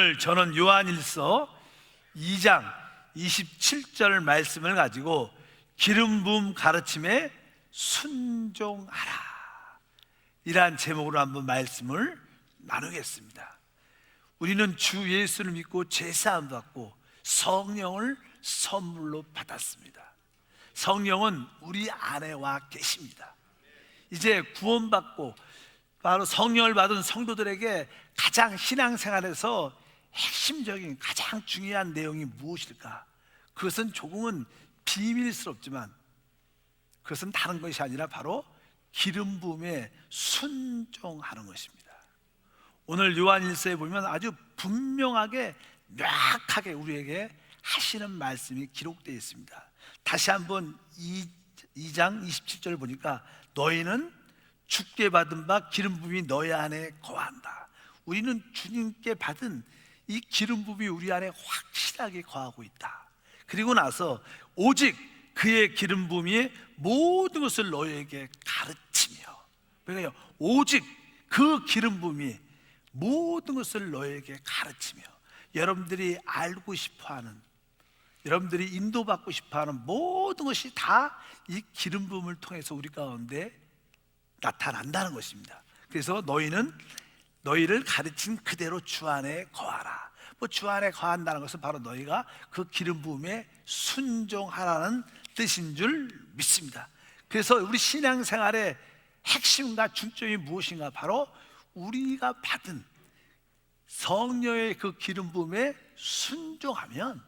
오늘 저는 요한일서 2장 27절 말씀을 가지고 기름 부음 가르침에 순종하라, 이러한 제목으로 한번 말씀을 나누겠습니다. 우리는 주 예수를 믿고 제사함 받고 성령을 선물로 받았습니다. 성령은 우리 안에 와 계십니다. 이제 구원받고 바로 성령을 받은 성도들에게 가장 신앙생활에서 핵심적인 가장 중요한 내용이 무엇일까? 그것은 조금은 비밀스럽지만 그것은 다른 것이 아니라 바로 기름 부음에 순종하는 것입니다. 오늘 요한일서에 보면 아주 분명하게 명확하게 우리에게 하시는 말씀이 기록되어 있습니다. 다시 한번 2장 27절을 보니까 너희는 주께 받은 바 기름 부음이 너희 안에 거한다. 우리는 주님께 받은 이 기름 부음이 우리 안에 확실하게 거하고 있다. 그리고 나서 오직 그의 기름 부음이 모든 것을 너희에게 가르치며, 그러니까 오직 그 기름 부음이 모든 것을 너희에게 가르치며, 여러분들이 알고 싶어하는, 여러분들이 인도받고 싶어하는 모든 것이 다 이 기름 부음을 통해서 우리 가운데 나타난다는 것입니다. 그래서 너희는 너희를 가르친 그대로 주 안에 거하라. 주 안에 거한다는 것은 바로 너희가 그 기름 부음에 순종하라는 뜻인 줄 믿습니다. 그래서 우리 신앙생활의 핵심과 중점이 무엇인가? 바로 우리가 받은 성령의 그 기름 부음에 순종하면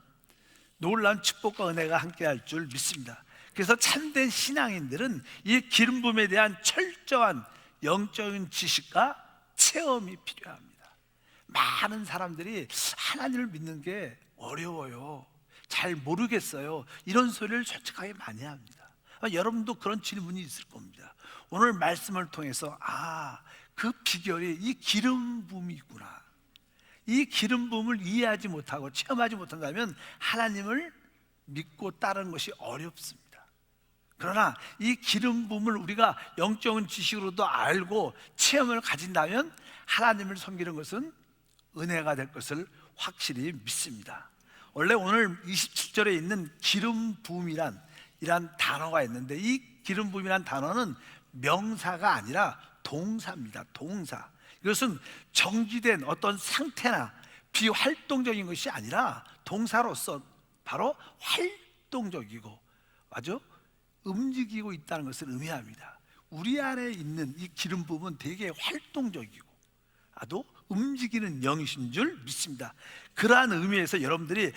놀라운 축복과 은혜가 함께할 줄 믿습니다. 그래서 참된 신앙인들은 이 기름 부음에 대한 철저한 영적인 지식과 체험이 필요합니다. 많은 사람들이 하나님을 믿는 게 어려워요, 잘 모르겠어요, 이런 소리를 솔직하게 많이 합니다. 여러분도 그런 질문이 있을 겁니다. 오늘 말씀을 통해서 그 비결이 이 기름 부음이 있구나. 이 기름 부음을 이해하지 못하고 체험하지 못한다면 하나님을 믿고 따르는 것이 어렵습니다. 그러나 이 기름 부음을 우리가 영적인 지식으로도 알고 체험을 가진다면 하나님을 섬기는 것은 은혜가 될 것을 확실히 믿습니다. 원래 오늘 27절에 있는 기름 부음이란 이란 단어가 있는데, 이 기름 부음이란 단어는 명사가 아니라 동사입니다. 동사. 이것은 정지된 어떤 상태나 비활동적인 것이 아니라 동사로서 바로 활동적이고 아주 움직이고 있다는 것을 의미합니다. 우리 안에 있는 이 기름 부음은 되게 활동적이고 아주 움직이는 영이신 줄 믿습니다. 그러한 의미에서 여러분들이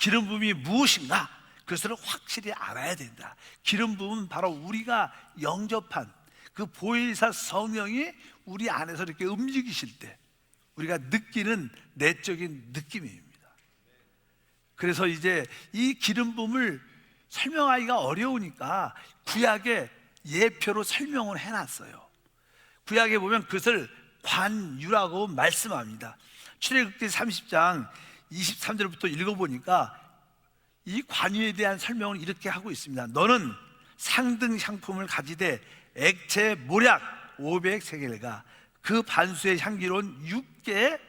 기름 부음이 무엇인가? 그것을 확실히 알아야 된다. 기름 부음은 바로 우리가 영접한 그 보혜사 성령이 우리 안에서 이렇게 움직이실 때 우리가 느끼는 내적인 느낌입니다. 그래서 이제 이 기름 부음을 설명하기가 어려우니까 구약에 예표로 설명을 해놨어요. 구약에 보면 그것을 관유라고 말씀합니다. 출애굽기 30장 23절부터 읽어보니까 이 관유에 대한 설명을 이렇게 하고 있습니다. 너는 상등 향품을 가지되 액체 모략 500세겔과 그 반수의 향기로운 육개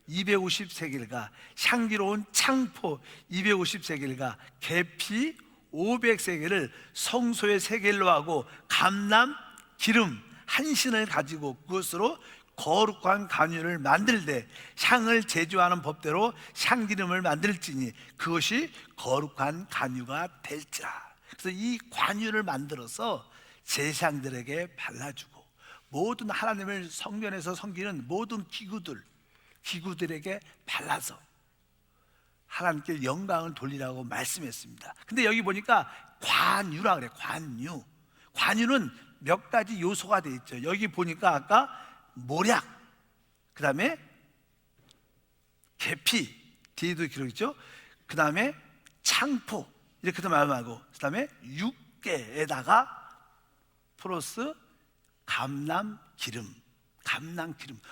250세겔과 향기로운 창포 250세겔과 계피 500세겔을 성소의 세겔로 하고 감람 기름 한 신을 가지고 그것으로 거룩한 관유를 만들되 향을 제조하는 법대로 향기름을 만들지니 그것이 거룩한 관유가 될지라. 그래서 이 관유를 만들어서 제사장들에게 발라주고 모든 하나님을 성전에서 섬기는 모든 기구들에게 발라서 하나님께 영광을 돌리라고 말씀했습니다. 근데 여기 보니까 관유라 그래. 관유는 몇 가지 요소가 되어 있죠. 여기 보니까 아까 모략, 그 다음에 계피, 뒤에도 기록있죠. 그 다음에 창포, 이렇게도 말하고, 그 다음에 육개에다가 플러스 감람기름.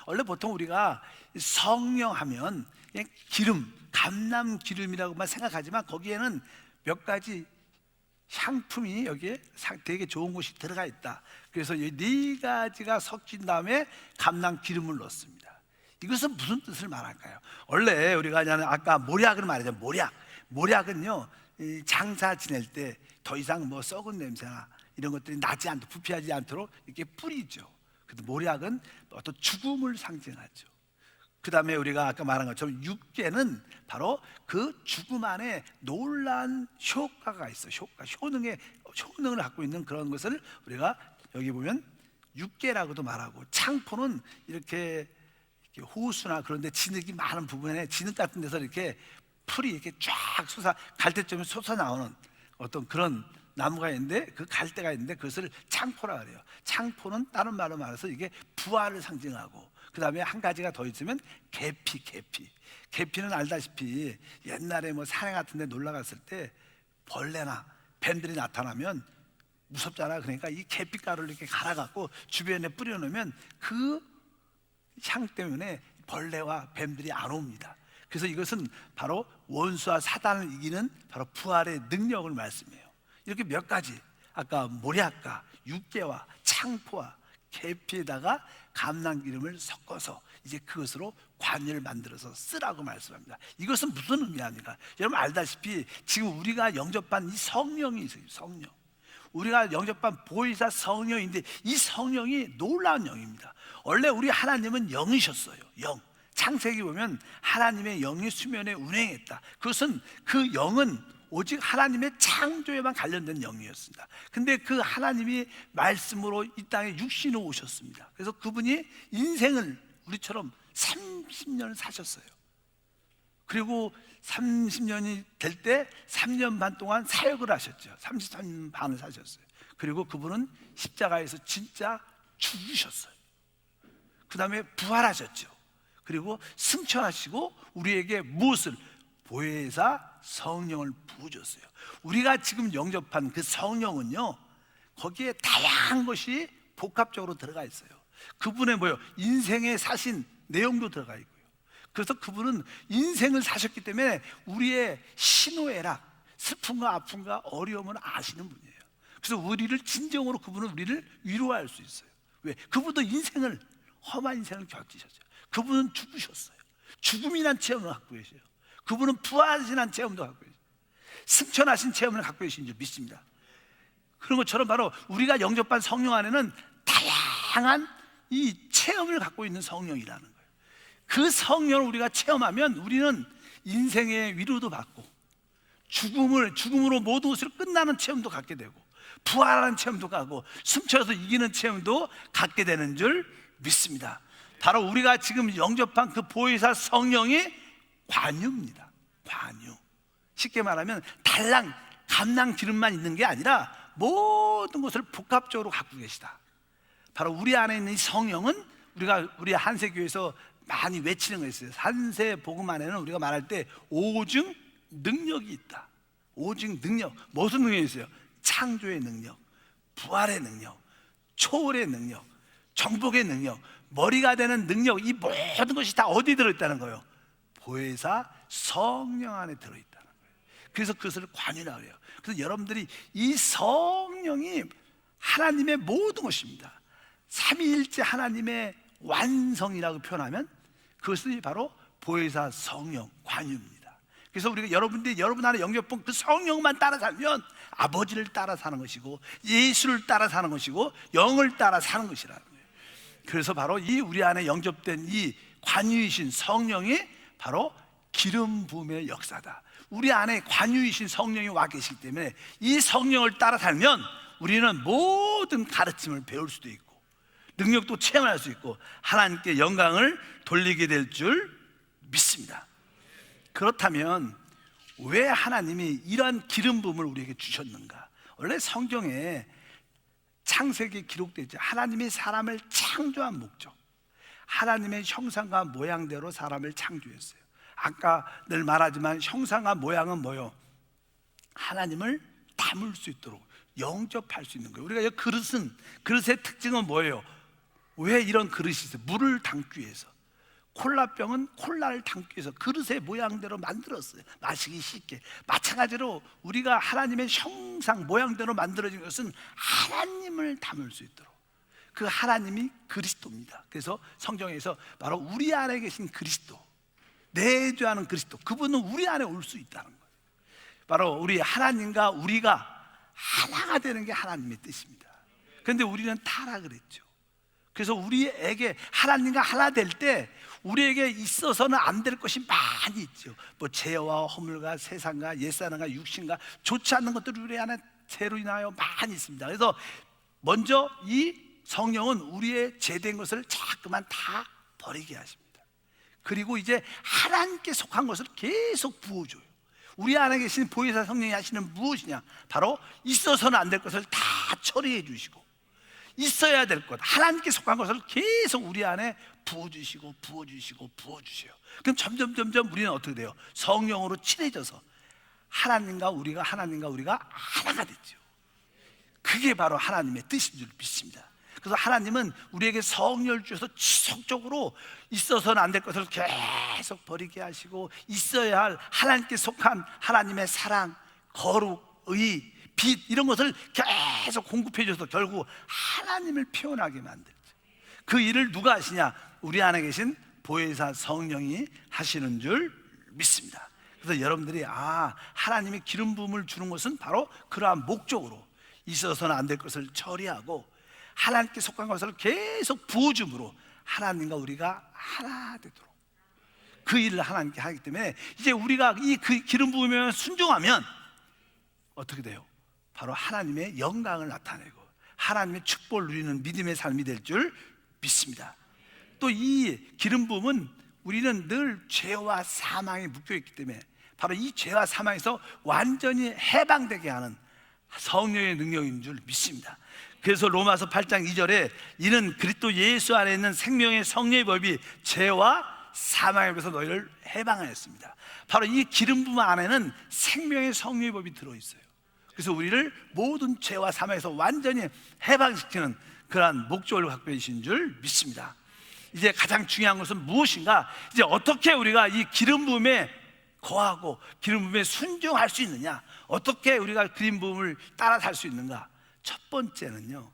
원래 보통 우리가 성령 하면 그냥 기름, 감람기름이라고만 생각하지만 거기에는 몇 가지 향품이 여기에 되게 좋은 것이 들어가 있다. 그래서 이 네 가지가 섞인 다음에 감람기름을 넣습니다. 이것은 무슨 뜻을 말할까요? 원래 우리가 그냥 아까 모략을 말하죠. 모략은요, 이 장사 지낼 때 더 이상 뭐 썩은 냄새나 이런 것들이 나지 않도록, 부패하지 않도록 이렇게 뿌리죠. 그래서 모략은 어떤 죽음을 상징하죠. 그 다음에 우리가 아까 말한 것처럼 육계는 바로 그 죽음 안에 놀라운 효과가 있어요. 효능을 갖고 있는 그런 것을 우리가 여기 보면 육계라고도 말하고, 창포는 이렇게 호수나 그런 데 진흙이 많은 부분에, 진흙 같은 데서 이렇게 풀이 이렇게 쫙 갈대점이 솟아나오는 어떤 그런 나무가 있는데, 그 갈대가 있는데 그것을 창포라 그래요. 창포는 다른 말로 말해서 이게 부활을 상징하고, 그 다음에 한 가지가 더 있으면 계피는 알다시피 옛날에 뭐 산에 같은 데 놀러 갔을 때 벌레나 뱀들이 나타나면 무섭잖아. 그러니까 이 계피가루를 이렇게 갈아갖고 주변에 뿌려놓으면 그 향 때문에 벌레와 뱀들이 안 옵니다. 그래서 이것은 바로 원수와 사단을 이기는 바로 부활의 능력을 말씀해요. 이렇게 몇 가지, 아까 모략과 육계와 창포와 계피에다가 감람기름을 섞어서 이제 그것으로 관유를 만들어서 쓰라고 말씀합니다. 이것은 무슨 의미입니까? 여러분 알다시피 지금 우리가 영접한 이 성령이 있어요. 성령, 우리가 영접한 보혜사 성령인데, 이 성령이 놀라운 영입니다. 원래 우리 하나님은 영이셨어요. 영. 창세기 보면 하나님의 영이 수면에 운행했다. 그것은, 그 영은 오직 하나님의 창조에만 관련된 영이었습니다. 근데 그 하나님이 말씀으로 이 땅에 육신으로 오셨습니다. 그래서 그분이 인생을 우리처럼 30년을 사셨어요. 그리고 30년이 될 때 3년 반 동안 사역을 하셨죠. 33년 반을 사셨어요. 그리고 그분은 십자가에서 진짜 죽으셨어요. 그 다음에 부활하셨죠. 그리고 승천하시고 우리에게 무엇을? 보혜사 성령을 부어줬어요. 우리가 지금 영접한 그 성령은요, 거기에 다양한 것이 복합적으로 들어가 있어요. 그분의 인생에 사신 내용도 들어가 있고요. 그래서 그분은 인생을 사셨기 때문에 우리의 희노애락, 슬픔과 아픔과 어려움을 아시는 분이에요. 그래서 우리를 진정으로, 그분은 우리를 위로할 수 있어요. 왜? 그분도 험한 인생을 겪으셨죠. 그분은 죽으셨어요. 죽음이란 체험을 갖고 계세요. 그분은 부활하신 체험도 갖고 계세요. 승천하신 체험을 갖고 계신 줄 믿습니다. 그런 것처럼 바로 우리가 영접한 성령 안에는 다양한 이 체험을 갖고 있는 성령이라는 거예요. 그 성령을 우리가 체험하면 우리는 인생의 위로도 받고, 죽음으로 모든 것을 끝나는 체험도 갖게 되고, 부활하는 체험도 가고, 승천해서 이기는 체험도 갖게 되는 줄 믿습니다. 바로 우리가 지금 영접한 그 보혜사 성령이 관유입니다. 관유. 쉽게 말하면 달랑 감랑 기름만 있는 게 아니라 모든 것을 복합적으로 갖고 계시다. 바로 우리 안에 있는 이 성령은, 우리 한세교에서 많이 외치는 거 있어요. 한세 복음 안에는 우리가 말할 때 오직 능력이 있다. 오직 능력. 무슨 능력이 있어요? 창조의 능력, 부활의 능력, 초월의 능력, 정복의 능력, 머리가 되는 능력, 이 모든 것이 다 어디 들어있다는 거예요? 보혜사 성령 안에 들어있다는 거예요. 그래서 그것을 관유라고 해요. 그래서 여러분들이 이 성령이 하나님의 모든 것입니다. 삼위일체 하나님의 완성이라고 표현하면 그것이 바로 보혜사 성령 관유입니다. 그래서 우리가 여러분 안에 영접본 그 성령만 따라 살면 아버지를 따라 사는 것이고, 예수를 따라 사는 것이고, 영을 따라 사는 것이라는 거예요. 그래서 바로 이 우리 안에 영접된 이 관유이신 성령이 바로 기름 부음의 역사다. 우리 안에 관유이신 성령이 와 계시기 때문에 이 성령을 따라 살면 우리는 모든 가르침을 배울 수도 있고, 능력도 체험할 수 있고, 하나님께 영광을 돌리게 될 줄 믿습니다. 그렇다면 왜 하나님이 이러한 기름 부음을 우리에게 주셨는가? 원래 성경에 창세기에 기록되어 있죠. 하나님이 사람을 창조한 목적, 하나님의 형상과 모양대로 사람을 창조했어요. 아까 늘 말하지만 형상과 모양은 뭐요? 하나님을 담을 수 있도록 영접할 수 있는 거예요. 우리가 그릇의 특징은 뭐예요? 왜 이런 그릇이 있어요? 물을 담기 위해서. 콜라병은 콜라를 담기 위해서 그릇의 모양대로 만들었어요. 마시기 쉽게. 마찬가지로 우리가 하나님의 형상 모양대로 만들어진 것은 하나님을 담을 수 있도록. 그 하나님이 그리스도입니다. 그래서 성경에서 바로 우리 안에 계신 그리스도, 내주하는 그리스도, 그분은 우리 안에 올 수 있다는 거예요. 바로 우리 하나님과 우리가 하나가 되는 게 하나님의 뜻입니다. 그런데 우리는 타락을 했죠. 그래서 우리에게 하나님과 하나 될 때 우리에게 있어서는 안 될 것이 많이 있죠. 뭐 죄와 허물과 세상과 옛사람과 육신과 좋지 않는 것들이 우리 안에 죄로 인하여 많이 있습니다. 그래서 먼저 이 성령은 우리의 죄된 것을 자꾸만 다 버리게 하십니다. 그리고 이제 하나님께 속한 것을 계속 부어줘요. 우리 안에 계신 보혜사 성령이 하시는 무엇이냐? 바로 있어서는 안 될 것을 다 처리해 주시고, 있어야 될 것, 하나님께 속한 것을 계속 우리 안에 부어주시고 부어주시고 부어주세요. 그럼 점점 우리는 어떻게 돼요? 성령으로 친해져서 하나님과 우리가 하나가 됐죠. 그게 바로 하나님의 뜻인 줄 믿습니다. 그래서 하나님은 우리에게 성령을 주셔서 지속적으로 있어서는 안 될 것을 계속 버리게 하시고, 있어야 할 하나님께 속한 하나님의 사랑, 거룩, 의, 빛, 이런 것을 계속 공급해 줘서 결국 하나님을 표현하게 만들죠. 그 일을 누가 하시냐? 우리 안에 계신 보혜사 성령이 하시는 줄 믿습니다. 그래서 여러분들이 하나님의 기름 부음을 주는 것은 바로 그러한 목적으로 있어서는 안 될 것을 처리하고 하나님께 속한 것을 계속 부어줌으로 하나님과 우리가 하나 되도록 그 일을 하나님께 하기 때문에, 이제 우리가 이 기름 부음에 순종하면 어떻게 돼요? 바로 하나님의 영광을 나타내고 하나님의 축복을 누리는 믿음의 삶이 될 줄 믿습니다. 또 이 기름 부음은 우리는 늘 죄와 사망에 묶여 있기 때문에 바로 이 죄와 사망에서 완전히 해방되게 하는 성령의 능력인 줄 믿습니다. 그래서 로마서 8장 2절에 이는 그리스도 예수 안에 있는 생명의 성령의 법이 죄와 사망에서 너희를 해방하였습니다. 바로 이 기름 부음 안에는 생명의 성령의 법이 들어있어요. 그래서 우리를 모든 죄와 사망에서 완전히 해방시키는 그러한 목적을 갖고 계신 줄 믿습니다. 이제 가장 중요한 것은 무엇인가? 이제 어떻게 우리가 이 기름 부음에 거하고 기름 부음에 순종할 수 있느냐? 어떻게 우리가 기름 부음을 따라 살 수 있는가? 첫 번째는요,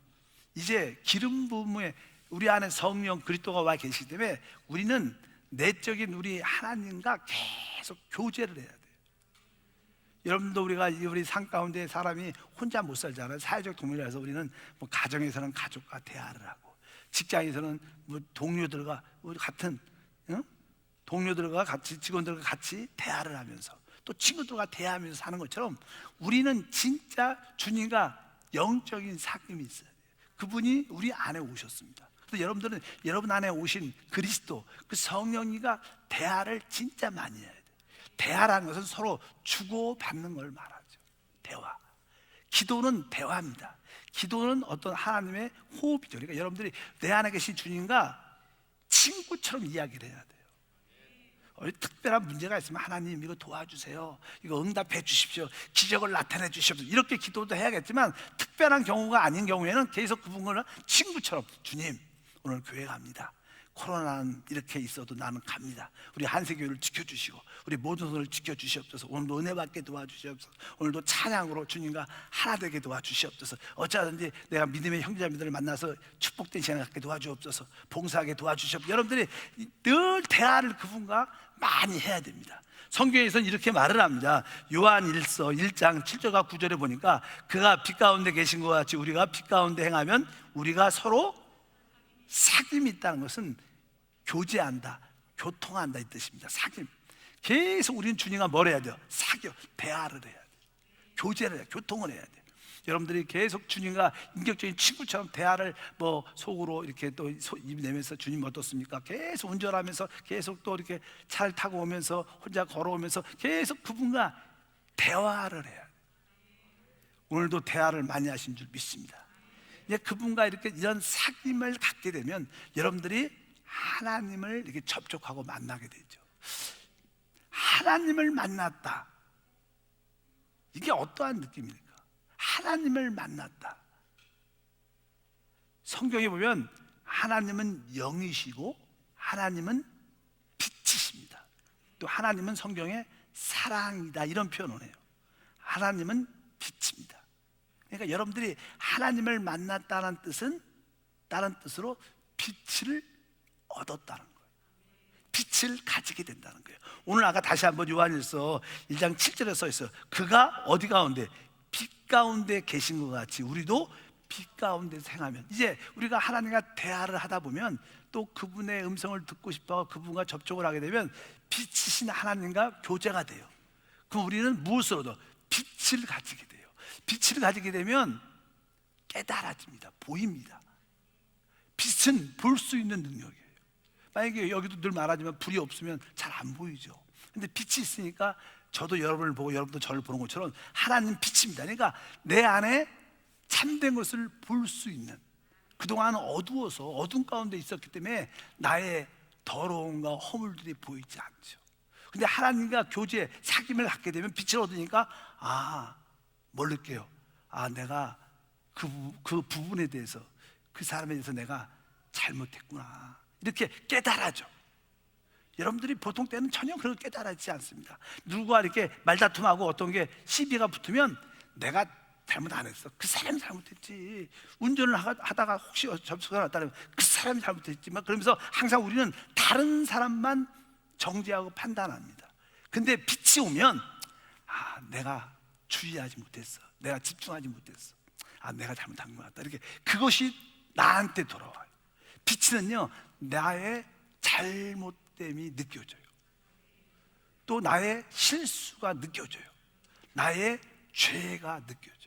이제 기름 부음에 우리 안에 성령 그리스도가 와 계시기 때문에 우리는 내적인 우리 하나님과 계속 교제를 해야 돼요. 여러분도 우리 삶 가운데 사람이 혼자 못 살잖아요. 사회적 동물이라서 우리는 뭐 가정에서는 가족과 대화를 하고, 직장에서는 뭐 동료들과 우리 같은 동료들과 같이, 직원들과 같이 대화를 하면서 또 친구들과 대화하면서 사는 것처럼 우리는 진짜 주님과 영적인 사귐이 있어요. 그분이 우리 안에 오셨습니다. 그래서 여러분들은 여러분 안에 오신 그리스도, 그 성령이가 대화를 진짜 많이 해야 돼요. 대화라는 것은 서로 주고받는 걸 말하죠. 대화. 기도는 대화입니다. 기도는 어떤 하나님의 호흡이죠. 그러니까 여러분들이 내 안에 계신 주님과 친구처럼 이야기를 해야 돼요. 특별한 문제가 있으면 하나님 이거 도와주세요, 이거 응답해 주십시오, 기적을 나타내 주십시오, 이렇게 기도도 해야겠지만, 특별한 경우가 아닌 경우에는 계속 그분과 친구처럼 주님 오늘 교회 갑니다. 코로나는 이렇게 있어도 나는 갑니다. 우리 한세교회를 지켜주시고 우리 모든 손을 지켜주시옵소서. 오늘도 은혜 받게 도와주시옵소서. 오늘도 찬양으로 주님과 하나 되게 도와주시옵소서. 어쩌든지 내가 믿음의 형제자매들을 만나서 축복된 시간을 갖게 도와주옵소서. 봉사하게 도와주시옵소서. 여러분들이 늘 대화를 그분과 많이 해야 됩니다. 성경에서는 이렇게 말을 합니다. 요한일서 1장 7절과 9절에 보니까 그가 빛 가운데 계신 것 같이 우리가 빛 가운데 행하면 우리가 서로 사귐이 있다는 것은 교제한다, 교통한다 이 뜻입니다. 사귐. 계속 우리는 주님과 뭘 해야 돼요? 대화를 해야 돼요. 교제를 해야 돼요. 교통을 해야 돼요. 여러분들이 계속 주님과 인격적인 친구처럼 대화를 뭐 속으로 이렇게 또 입 내면서 주님 어떻습니까? 계속 운전하면서 계속 또 이렇게 차를 타고 오면서 혼자 걸어오면서 계속 그분과 대화를 해야 돼요. 오늘도 대화를 많이 하신 줄 믿습니다. 이제 그분과 이렇게 이런 사귐을 갖게 되면 여러분들이 하나님을 이렇게 접촉하고 만나게 되죠. 하나님을 만났다. 이게 어떠한 느낌입니까? 하나님을 만났다. 성경에 보면 하나님은 영이시고 하나님은 빛이십니다. 또 하나님은 성경에 사랑이다 이런 표현을 해요. 하나님은 빛입니다. 그러니까 여러분들이 하나님을 만났다는 뜻은 다른 뜻으로 빛을 얻었다는 거예요. 빛을 가지게 된다는 거예요. 오늘 아까 다시 한번 요한일서 1장 7절에 써 있어요. 그가 어디 가운데? 빛 가운데 계신 것 같이 우리도 빛 가운데 행하면, 이제 우리가 하나님과 대화를 하다 보면 또 그분의 음성을 듣고 싶어 그분과 접촉을 하게 되면 빛이신 하나님과 교제가 돼요. 그럼 우리는 무엇으로도? 빛을 가지게 돼요. 빛을 가지게 되면 깨달아집니다. 보입니다. 빛은 볼 수 있는 능력이에요. 만약에 여기도 늘 말하지만 불이 없으면 잘 안 보이죠. 근데 빛이 있으니까 저도 여러분을 보고 여러분도 저를 보는 것처럼 하나님 빛입니다. 그러니까 내 안에 참된 것을 볼 수 있는, 그동안 어두워서 어둠 가운데 있었기 때문에 나의 더러움과 허물들이 보이지 않죠. 근데 하나님과 교제, 사귐을 갖게 되면 빛을 얻으니까 뭘 느껴요? 내가 그 부분에 대해서, 그 사람에 대해서 내가 잘못했구나, 이렇게 깨달아져. 여러분들이 보통 때는 전혀 그걸 깨달아지지 않습니다. 누구와 이렇게 말다툼하고 어떤 게 시비가 붙으면 내가 잘못 안 했어, 그 사람이 잘못했지. 운전을 하다가 혹시 접촉을 하다면 그 사람이 잘못했지만, 그러면서 항상 우리는 다른 사람만 정죄하고 판단합니다. 근데 빛이 오면 내가 주의하지 못했어, 내가 집중하지 못했어, 내가 잘못한 것 같다, 이렇게 그것이 나한테 돌아와요. 빛은요, 나의 잘못됨이 느껴져요. 또 나의 실수가 느껴져요. 나의 죄가 느껴져요.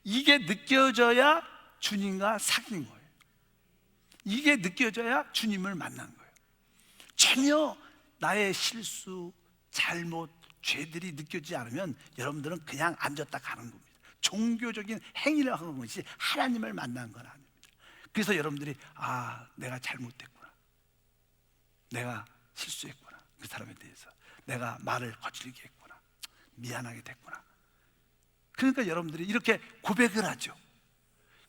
이게 느껴져야 주님과 사귄 거예요. 이게 느껴져야 주님을 만난 거예요. 전혀 나의 실수, 잘못, 죄들이 느껴지지 않으면 여러분들은 그냥 앉았다 가는 겁니다. 종교적인 행위를 하는 것이 하나님을 만난 건 아닙니다. 그래서 여러분들이 내가 잘못했구나, 내가 실수했구나, 그 사람에 대해서 내가 말을 거칠게 했구나, 미안하게 됐구나. 그러니까 여러분들이 이렇게 고백을 하죠.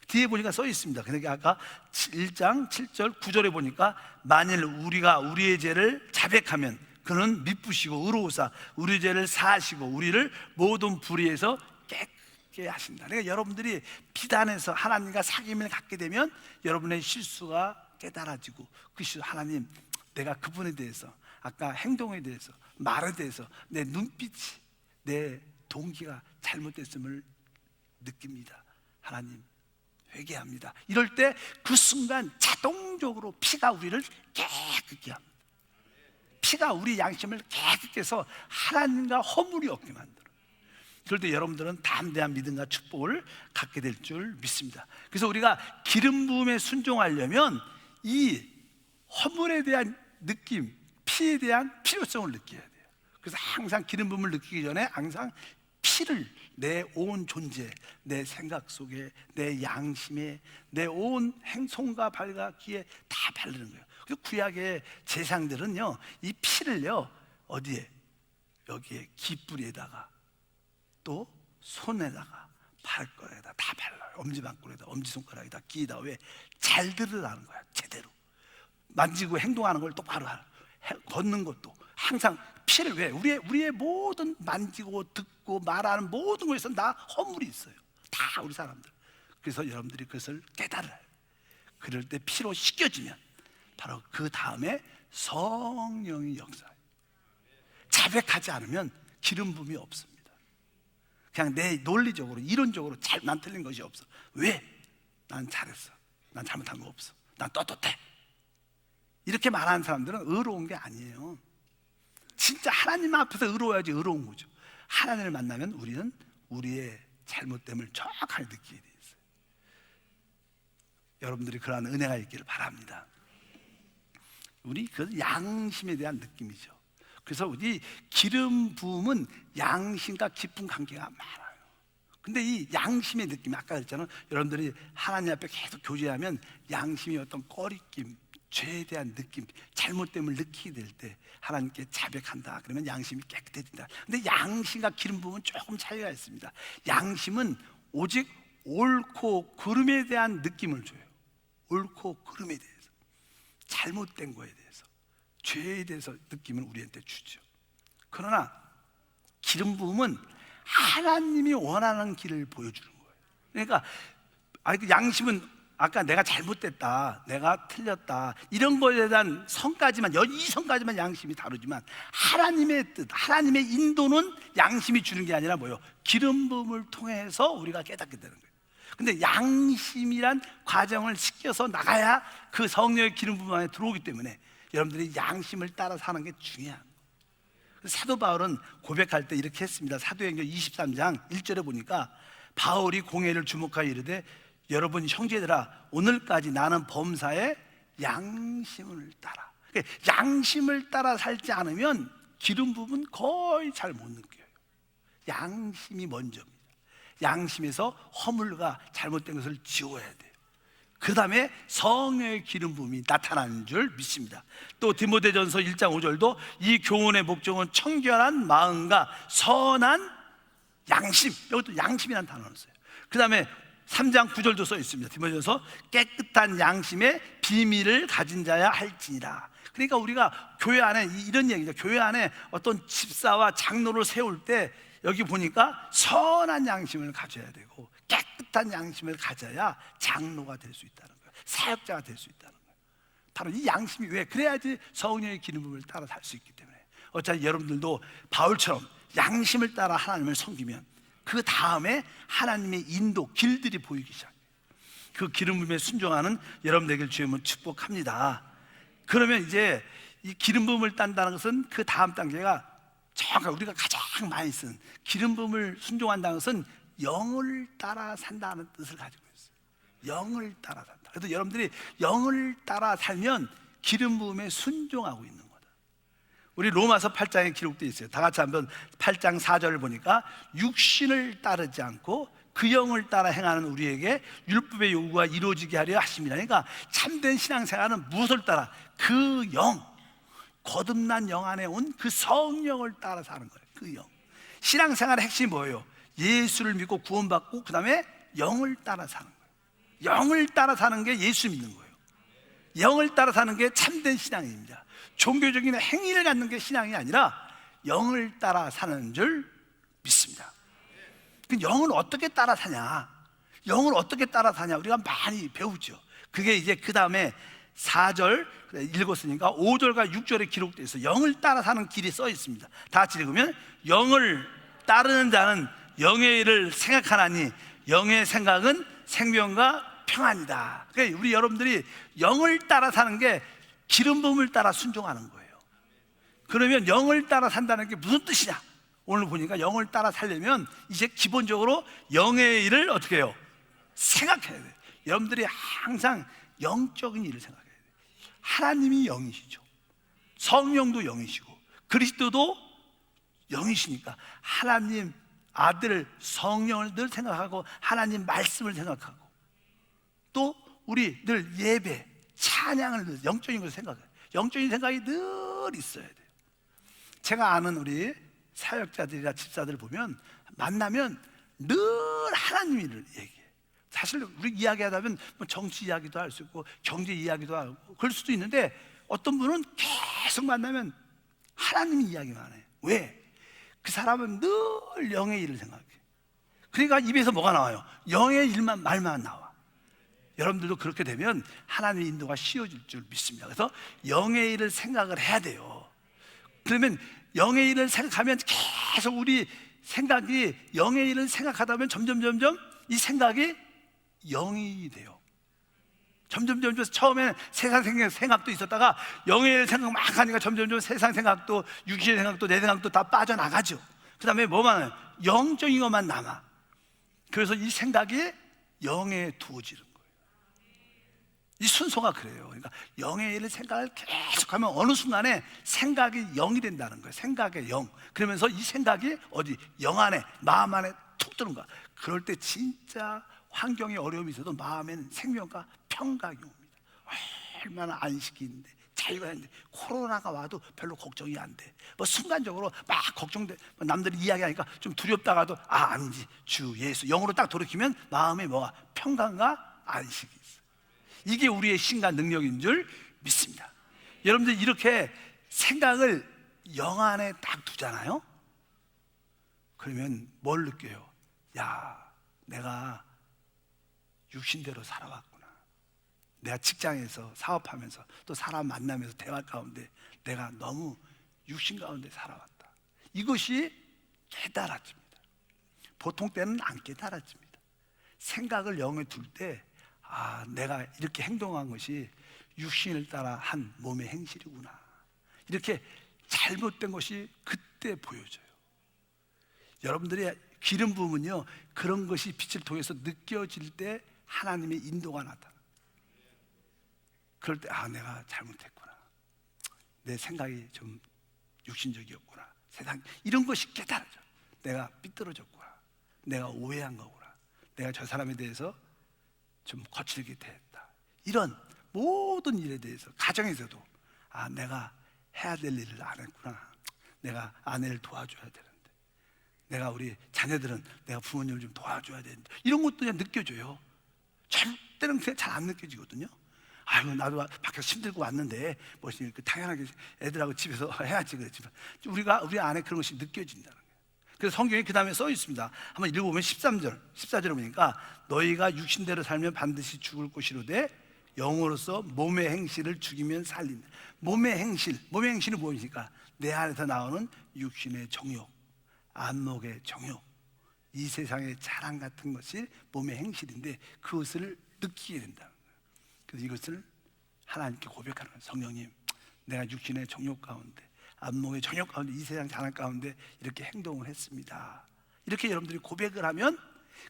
뒤에 보니까 써 있습니다. 그러니까 아까 1장 7절 9절에 보니까 만일 우리가 우리의 죄를 자백하면 그는 미쁘시고 의로우사 우리 죄를 사하시고 우리를 모든 불의에서 깨끗게 하신다. 그러니까 여러분들이 비단에서 하나님과 사귐을 갖게 되면 여러분의 실수가 깨달아지고, 그 실수, 하나님, 내가 그분에 대해서, 아까 행동에 대해서, 말에 대해서 내 눈빛이, 내 동기가 잘못됐음을 느낍니다. 하나님, 회개합니다. 이럴 때 그 순간 자동적으로 피가 우리를 깨끗게 합니다. 피가 우리 양심을 깨끗게 해서 하나님과 허물이 없게 만들어요. 그럴 때 여러분들은 담대한 믿음과 축복을 갖게 될 줄 믿습니다. 그래서 우리가 기름 부음에 순종하려면 이 허물에 대한 느낌, 피에 대한 필요성을 느껴야 돼요. 그래서 항상 기름 부음을 느끼기 전에 항상 피를 내 온 존재, 내 생각 속에, 내 양심에, 내 온 손과 발과 귀에 다 바르는 거예요. 그 구약의 제사장들은요, 이 피를요, 어디에? 여기에 귀뿌리에다가, 또 손에다가, 발가락에다 다 발라요. 엄지발가락에다, 엄지손가락에다, 귀에다. 왜? 잘 들으라는 거야. 제대로 만지고 행동하는 걸 똑바로 하라. 걷는 것도 항상 피를, 왜? 우리의 모든 만지고 듣고 말하는 모든 것에서 다 허물이 있어요. 다 우리 사람들. 그래서 여러분들이 그것을 깨달아요. 그럴 때 피로 씻겨지면 바로 그 다음에 성령이 역사해요. 자백하지 않으면 기름 부음이 없습니다. 그냥 내 논리적으로, 이론적으로 난 틀린 것이 없어. 왜? 난 잘했어, 난 잘못한 거 없어, 난 떳떳해, 이렇게 말하는 사람들은 의로운 게 아니에요. 진짜 하나님 앞에서 의로워야지 의로운 거죠. 하나님을 만나면 우리는 우리의 잘못됨을 정확하게 느끼게 돼 있어요. 여러분들이 그러한 은혜가 있기를 바랍니다. 우리 그 양심에 대한 느낌이죠. 그래서 우리 기름 부음은 양심과 깊은 관계가 많아요. 근데 이 양심의 느낌, 아까 그랬잖아요. 여러분들이 하나님 앞에 계속 교제하면 양심이 어떤 꺼리낌, 죄에 대한 느낌, 잘못됨을 느끼게 될 때 하나님께 자백한다, 그러면 양심이 깨끗해진다. 근데 양심과 기름 부음은 조금 차이가 있습니다. 양심은 오직 옳고 그름에 대한 느낌을 줘요. 옳고 그름에 대해서, 잘못된 거에 대해서, 죄에 대해서 느낌을 우리한테 주죠. 그러나 기름 부음은 하나님이 원하는 길을 보여주는 거예요. 그러니까 양심은 아까 내가 잘못됐다, 내가 틀렸다, 이런 거에 대한 성까지만, 이 성까지만 양심이 다루지만 하나님의 뜻, 하나님의 인도는 양심이 주는 게 아니라 뭐예요? 기름 부음을 통해서 우리가 깨닫게 되는 거예요. 근데 양심이란 과정을 시켜서 나가야 그 성령의 기름 부음 안에 들어오기 때문에 여러분들이 양심을 따라 사는 게 중요한 거예요. 사도 바울은 고백할 때 이렇게 했습니다. 사도행전 23장 1절에 보니까 바울이 공회를 주목하여 이르되 여러분 형제들아, 오늘까지 나는 범사에 양심을 따라. 양심을 따라 살지 않으면 기름 부음은 거의 잘 못 느껴요. 양심이 먼저입니다. 양심에서 허물과 잘못된 것을 지워야 돼요. 그 다음에 성령의 기름 부음이 나타나는 줄 믿습니다. 또 디모데전서 1장 5절도 이 교훈의 목적은 청결한 마음과 선한 양심, 여기도 양심이라는 단어를 써요. 그 다음에 3장 9절도 써 있습니다. 디모데전서 깨끗한 양심의 비밀을 가진 자야 할지니라. 그러니까 우리가 교회 안에 이런 얘기죠. 교회 안에 어떤 집사와 장로를 세울 때 여기 보니까 선한 양심을 가져야 되고 깨끗한 양심을 가져야 장로가 될 수 있다는 거예요. 사역자가 될 수 있다는 거예요. 바로 이 양심이 왜? 그래야지 성령의 기름 부음을 따라 살 수 있기 때문에. 어차피 여러분들도 바울처럼 양심을 따라 하나님을 섬기면 그 다음에 하나님의 인도, 길들이 보이기 시작해요. 그 기름 부음에 순종하는 여러분 되길 주님은 축복합니다. 그러면 이제 이 기름 부음을 딴다는 것은 그 다음 단계가 정확하게 우리가 가장 많이 쓴 기름 부음을 순종한다는 것은 영을 따라 산다는 뜻을 가지고 있어요. 영을 따라 산다. 그래서 여러분들이 영을 따라 살면 기름 부음에 순종하고 있는 거다. 우리 로마서 8장에 기록되어 있어요. 다 같이 한번 8장 4절을 보니까 육신을 따르지 않고 그 영을 따라 행하는 우리에게 율법의 요구가 이루어지게 하려 하십니다. 그러니까 참된 신앙생활은 무엇을 따라? 그 영, 거듭난 영 안에 온 그 성령을 따라 사는 거예요. 그 영. 신앙생활의 핵심이 뭐예요? 예수를 믿고 구원받고 그 다음에 영을 따라 사는 거예요. 영을 따라 사는 게 예수 믿는 거예요. 영을 따라 사는 게 참된 신앙입니다. 종교적인 행위를 갖는 게 신앙이 아니라 영을 따라 사는 줄 믿습니다. 그 영을 어떻게 따라 사냐? 영을 어떻게 따라 사냐? 우리가 많이 배우죠. 그게 이제 그 다음에 4절 읽었으니까 5절과 6절에 기록되어 있어요. 영을 따라 사는 길이 써 있습니다. 다 같이 읽으면 영을 따르는 자는 영의 일을 생각하나니 영의 생각은 생명과 평안이다. 그러니까 우리 여러분들이 영을 따라 사는 게 기름 부음을 따라 순종하는 거예요. 그러면 영을 따라 산다는 게 무슨 뜻이냐? 오늘 보니까 영을 따라 살려면 이제 기본적으로 영의 일을 어떻게 해요? 생각해야 돼요. 여러분들이 항상 영적인 일을 생각해야 돼요. 하나님이 영이시죠. 성령도 영이시고 그리스도도 영이시니까 하나님 아들 성령을 늘 생각하고 하나님 말씀을 생각하고 또 우리 늘 예배 찬양을 늘 영적인 것을 생각해요. 영적인 생각이 늘 있어야 돼요. 제가 아는 우리 사역자들이나 집사들 보면 만나면 늘 하나님 일을 얘기해요. 사실 우리 이야기하다 보면 뭐 정치 이야기도 할 수 있고 경제 이야기도 하고 그럴 수도 있는데 어떤 분은 계속 만나면 하나님 이야기만 해요. 왜? 그 사람은 늘 영의 일을 생각해요. 그러니까 입에서 뭐가 나와요? 영의 일만 말만 나와. 여러분들도 그렇게 되면 하나님의 인도가 쉬워질 줄 믿습니다. 그래서 영의 일을 생각을 해야 돼요. 그러면 영의 일을 생각하면 계속 우리 생각이 영의 일을 생각하다 보면 점점 이 생각이 영이 돼요. 점점 처음에는 세상 생각도 있었다가 영의 일을 생각 막 하니까 점점 세상 생각도 육신의 생각도 내 생각도 다 빠져나가죠. 그 다음에 뭐만 해요? 영적인 것만 남아. 그래서 이 생각이 영에 두어지는 거예요. 이 순서가 그래요. 그러니까 영의 일을 생각을 계속하면 어느 순간에 생각이 영이 된다는 거예요. 생각의 영. 그러면서 이 생각이 어디 영 안에 마음 안에 툭 드는 거야. 그럴 때 진짜 환경에 어려움이 있어도 마음에는 생명과 평강이 옵니다. 얼마나 안식이 있는데 자유가 있는데 코로나가 와도 별로 걱정이 안 돼. 뭐 순간적으로 막 걱정돼. 남들이 이야기하니까 좀 두렵다가도 아니지 주 예수 영으로 딱 돌이키면 마음에 뭐가 평강과 안식이 있어. 이게 우리의 신과 능력인 줄 믿습니다. 여러분들 이렇게 생각을 영 안에 딱 두잖아요. 그러면 뭘 느껴요? 야, 내가 육신대로 살아왔구나. 내가 직장에서 사업하면서 또 사람 만나면서 대화 가운데 내가 너무 육신 가운데 살아왔다. 이것이 깨달아집니다. 보통 때는 안 깨달아집니다. 생각을 영에 둘 때 내가 이렇게 행동한 것이 육신을 따라 한 몸의 행실이구나, 이렇게 잘못된 것이 그때 보여져요. 여러분들의 기름 부음은요, 그런 것이 빛을 통해서 느껴질 때 하나님의 인도가 나타나. 그럴 때 내가 잘못했구나, 내 생각이 좀 육신적이었구나, 세상 이런 것이 깨달아져. 내가 삐뚤어졌구나, 내가 오해한 거구나, 내가 저 사람에 대해서 좀 거칠게 대했다. 이런 모든 일에 대해서, 가정에서도 내가 해야 될 일을 안 했구나, 내가 아내를 도와줘야 되는데, 내가 우리 자녀들은 내가 부모님을 좀 도와줘야 되는데, 이런 것도 그냥 느껴져요. 절대는 그냥 잘 안 느껴지거든요. 아이고, 나도 밖에서 힘들고 왔는데 뭐지, 당연하게 애들하고 집에서 해야지 그랬지만, 우리 안에 그런 것이 느껴진다는 거예요. 그래서 성경에 그 다음에 써 있습니다. 한번 읽어보면 14절에 보니까 너희가 육신대로 살면 반드시 죽을 것이로되 영으로서 몸의 행실을 죽이면 살린다. 몸의 행실은 무엇입니까? 내 안에서 나오는 육신의 정욕, 안목의 정욕, 이 세상의 자랑 같은 것이 몸의 행실인데 그것을 느끼게 된다는 거예요. 그래서 이것을 하나님께 고백하는 거예요. 성령님, 내가 육신의 정욕 가운데, 안목의 정욕 가운데, 이 세상 자랑 가운데 이렇게 행동을 했습니다. 이렇게 여러분들이 고백을 하면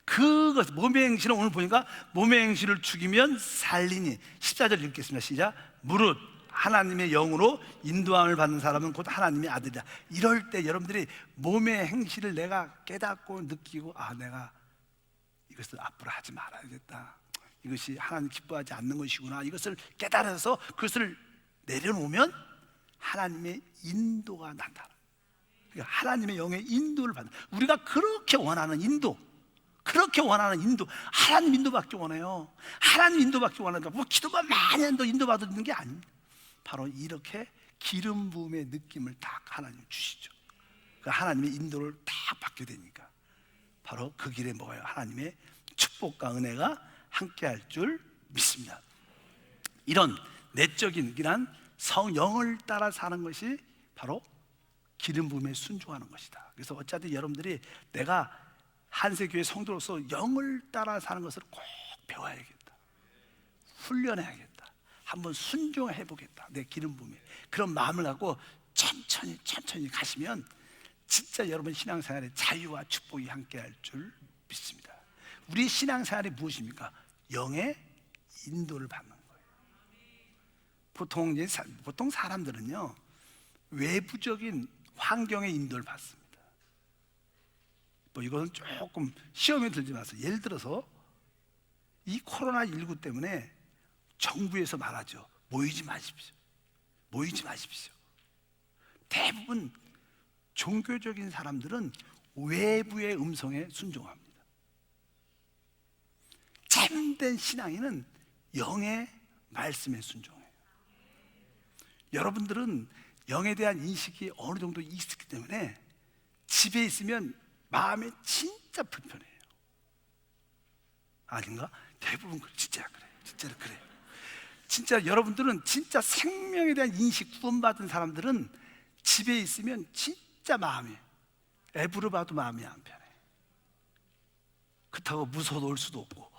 그것, 몸의 행실은 오늘 보니까 몸의 행실을 죽이면 살리니. 14절 읽겠습니다. 시작. 무릇 하나님의 영으로 인도함을 받는 사람은 곧 하나님의 아들이다. 이럴 때 여러분들이 몸의 행실을 내가 깨닫고 느끼고, 내가 이것을 앞으로 하지 말아야겠다, 이것이 하나님 기뻐하지 않는 것이구나, 이것을 깨달아서 그것을 내려놓으면 하나님의 인도가 나타나. 그러니까 하나님의 영의 인도를 받는, 우리가 그렇게 원하는 인도, 하나님 인도밖에 원해요. 하나님 인도밖에 원한다. 뭐 기도만 많이 한다고 인도받는 게 아닙니다. 바로 이렇게 기름 부음의 느낌을 딱 하나님 주시죠. 그 하나님의 인도를 딱 받게 되니까 바로 그 길에 뭐예요? 하나님의 축복과 은혜가 함께할 줄 믿습니다. 이런 내적인 길한 성령을 따라 사는 것이 바로 기름 부음에 순종하는 것이다. 그래서 어차피 여러분들이 내가 한세교회 성도로서 영을 따라 사는 것을 꼭 배워야겠다, 훈련해야겠다, 한번 순종해 보겠다, 내 기름 부음에. 그런 마음을 갖고 천천히 가시면 진짜 여러분 신앙생활에 자유와 축복이 함께할 줄 믿습니다. 우리 신앙생활이 무엇입니까? 영의 인도를 받는 거예요. 보통 사람들은요, 외부적인 환경의 인도를 받습니다. 뭐 이것은 조금 시험에 들지 마세요. 예를 들어서 이 코로나19 때문에 정부에서 말하죠. 모이지 마십시오. 대부분 종교적인 사람들은 외부의 음성에 순종합니다. 참된 신앙인은 영의 말씀에 순종해요. 여러분들은 영에 대한 인식이 어느 정도 있기 때문에 집에 있으면 마음이 진짜 불편해요. 아닌가? 대부분 그래. 진짜로 그래요. 진짜 여러분들은 진짜 생명에 대한 인식, 구원받은 사람들은 집에 있으면 진짜 마음이, 앱으로 봐도 마음이 안 편해. 그렇다고 무서워 놀 수도 없고.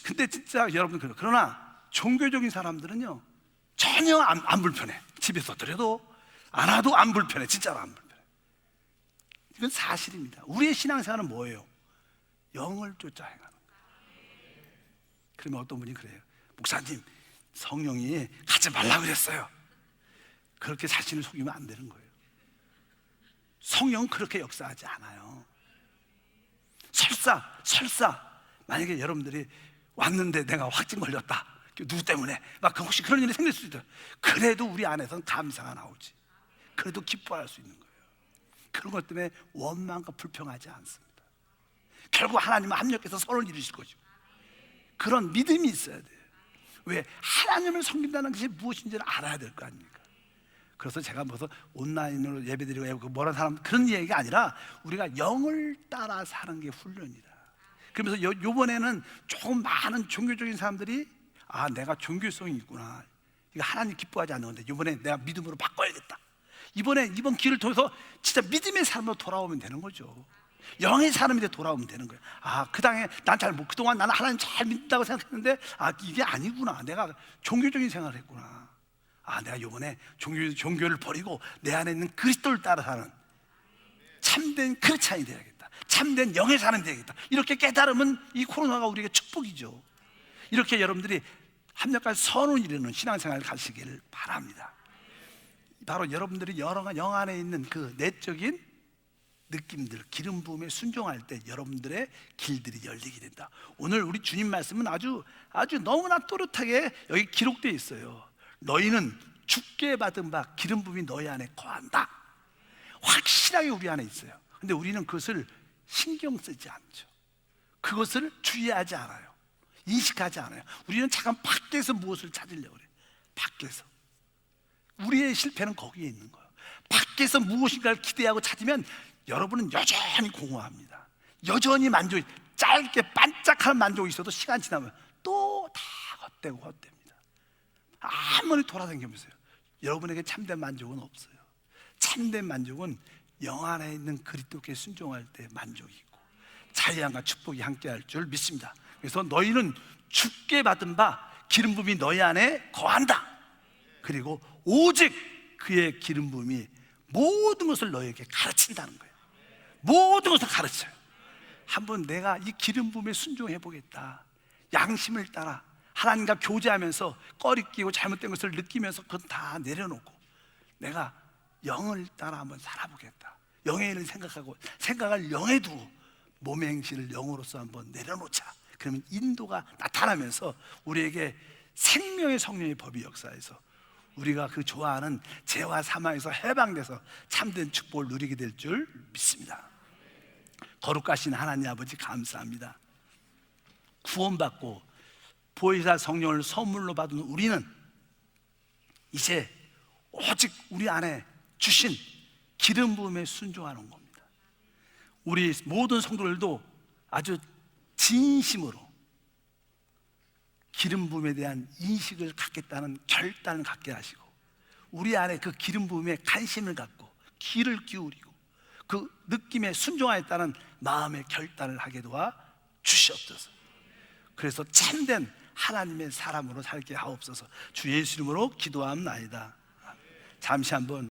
근데 진짜 여러분, 그러나 종교적인 사람들은요 전혀 안 불편해. 집에서 들여도 안 와도 안 불편해. 진짜로 안 불편해. 이건 사실입니다. 우리의 신앙생활은 뭐예요? 영을 쫓아 행하는 거예요. 그러면 어떤 분이 그래요. 목사님, 성령이 가지 말라 그랬어요. 그렇게 자신을 속이면 안 되는 거예요. 성령은 그렇게 역사하지 않아요. 설사 만약에 여러분들이 왔는데 내가 확진 걸렸다, 누구 때문에 막 혹시 그런 일이 생길 수 있다, 그래도 우리 안에서는 감사가 나오지. 그래도 기뻐할 수 있는 거예요. 그런 것 때문에 원망과 불평하지 않습니다. 결국 하나님은 합력해서 선을 이루실 것이고, 그런 믿음이 있어야 돼요. 왜? 하나님을 섬긴다는 것이 무엇인지를 알아야 될 거 아닙니까? 그래서 제가 무슨 온라인으로 예배드리고 뭐라는 사람, 그런 얘기가 아니라 우리가 영을 따라 사는 게 훈련이다. 그러면서 요번에는 조금 많은 종교적인 사람들이 아, 내가 종교성이 있구나. 이거 하나님 기뻐하지 않는 건데 이번에 내가 믿음으로 바꿔야겠다. 이번 길을 통해서 진짜 믿음의 삶으로 돌아오면 되는 거죠. 영의 사람인데 돌아오면 되는 거예요. 아, 그동안 나는 하나님 잘 믿는다고 생각했는데 아, 이게 아니구나. 내가 종교적인 생활을 했구나. 아, 내가 이번에 종교를 버리고 내 안에 있는 그리스도를 따라 사는 참된 크리스찬이 되야겠다. 참된 영의 사람이 되야겠다. 이렇게 깨달으면 이 코로나가 우리에게 축복이죠. 이렇게 여러분들이 합력한 선을 이루는 신앙생활을 가시기를 바랍니다. 바로 여러분들이 영 안에 있는 그 내적인 느낌들, 기름 부음에 순종할 때 여러분들의 길들이 열리게 된다. 오늘 우리 주님 말씀은 아주 너무나 또렷하게 여기 기록되어 있어요. 너희는 주께 받은 바 기름 부음이 너희 안에 거한다. 확실하게 우리 안에 있어요. 근데 우리는 그것을 신경 쓰지 않죠. 그것을 주의하지 않아요. 인식하지 않아요. 우리는 잠깐 밖에서 무엇을 찾으려고 그래요. 밖에서. 우리의 실패는 거기에 있는 거예요. 밖에서 무엇인가를 기대하고 찾으면 여러분은 여전히 공허합니다. 여전히 짧게 반짝하는 만족이 있어도 시간 지나면 또 다 헛됩니다. 아무리 돌아다녀 보세요. 여러분에게 참된 만족은 없어요. 참된 만족은 영 안에 있는 그리스도께 순종할 때 만족이 있고 자유함과 축복이 함께할 줄 믿습니다. 그래서 너희는 주께 받은 바 기름 부음이 너희 안에 거한다. 그리고 오직 그의 기름 부음이 모든 것을 너희에게 가르친다는 거예요. 모든 것을 가르쳐요. 한번 내가 이 기름 부음에 순종해 보겠다. 양심을 따라 하나님과 교제하면서 꺼리끼고 잘못된 것을 느끼면서 그건 다 내려놓고 내가 영을 따라 한번 살아보겠다. 영의 일을 생각을 영에 두고 몸의 행실을 영으로서 한번 내려놓자. 그러면 인도가 나타나면서 우리에게 생명의 성령의 법이 역사해서 우리가 그 좋아하는 죄와 사망에서 해방돼서 참된 축복을 누리게 될 줄 믿습니다. 거룩하신 하나님 아버지 감사합니다. 구원받고 보혜사 성령을 선물로 받은 우리는 이제 오직 우리 안에 주신 기름 부음에 순종하는 겁니다. 우리 모든 성도들도 아주 진심으로 기름 부음에 대한 인식을 갖겠다는 결단을 갖게 하시고 우리 안에 그 기름 부음에 관심을 갖고 귀를 기울이고 그 느낌에 순종하였다는 마음의 결단을 하게 도와 주시옵소서. 그래서 참된 하나님의 사람으로 살게 하옵소서. 주 예수 이름으로 기도함나이다. 잠시 한번